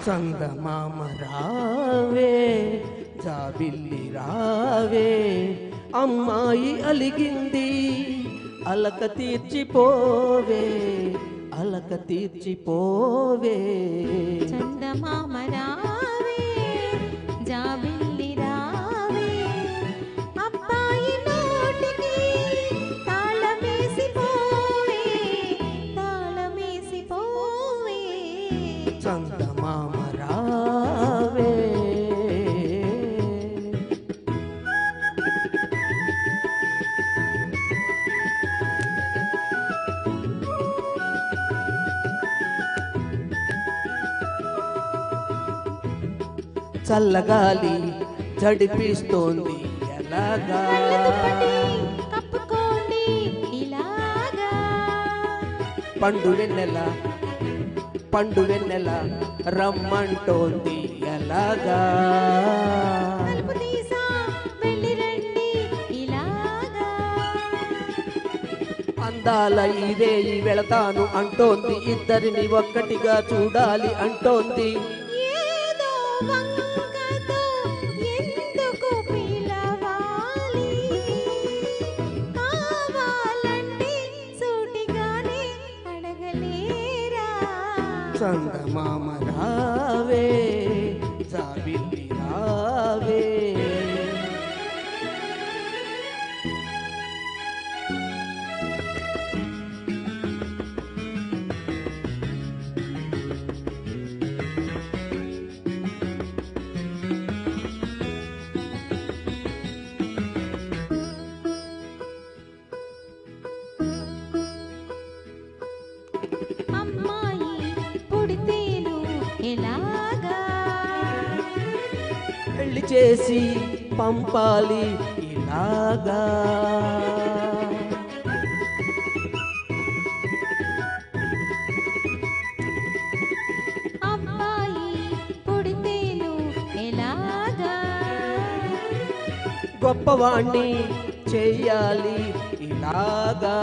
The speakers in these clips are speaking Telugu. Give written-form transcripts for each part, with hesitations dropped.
చందమామ రావే జాబిల్లి రావే అమ్మాయి అలిగింది అలక తీర్చిపోవే అలక తీర్చిపోవే చందమామ రావే జాబిల్లి రావే అబ్బాయి నోటికి తాళమేసి పోవే తాళమేసి పోవే చందమామ రావే చల్లగాలి జడిపిస్తోంది ఎలాగా కప్పుకోండి ఇలాగా పండు వెన్నెల రమ్మంటోంది ఎలాగా తలుపు తీసా వెళ్ళి రండి ఇలాగా అందాల ఇదే వెళతాను అంటోంది ఇద్దరిని ఒక్కటిగా చూడాలి అంటోంది ఏదో వంకతో ఎందుకు పిలవాలి కావాలంటే సూటిగానే అడగలేరా చందమామ రావే జాబిల్లి రావే అమ్మాయి పుడితేను ఎలాగా పెళ్లి చేసి పంపాలి ఇలాగా అబ్బాయి పుడితేను ఎలాగా గొప్పవాణ్ణి చెయ్యాలి ఇలాగా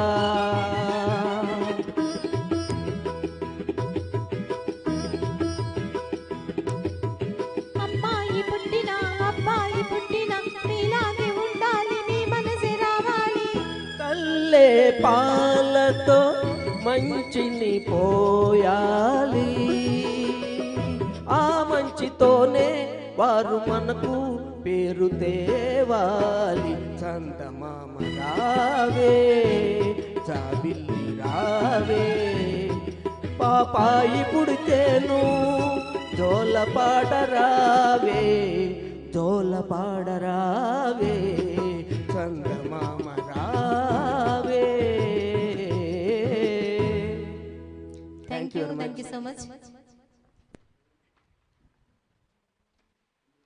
అబ్బాయి పుట్టిన నీలాగే ఉండాలి నీ మనసే రావాలి తల్లే పాలతో మంచిని పోయాలి ఆ మంచితోనే వారు మనకు పేరు తేవాలి చందమామ రావే జాబిల్లి రావే పాపాయి పుడితేను జోలపాడరావే జోలపాడరావే చందమామ రావే. Thank you so much.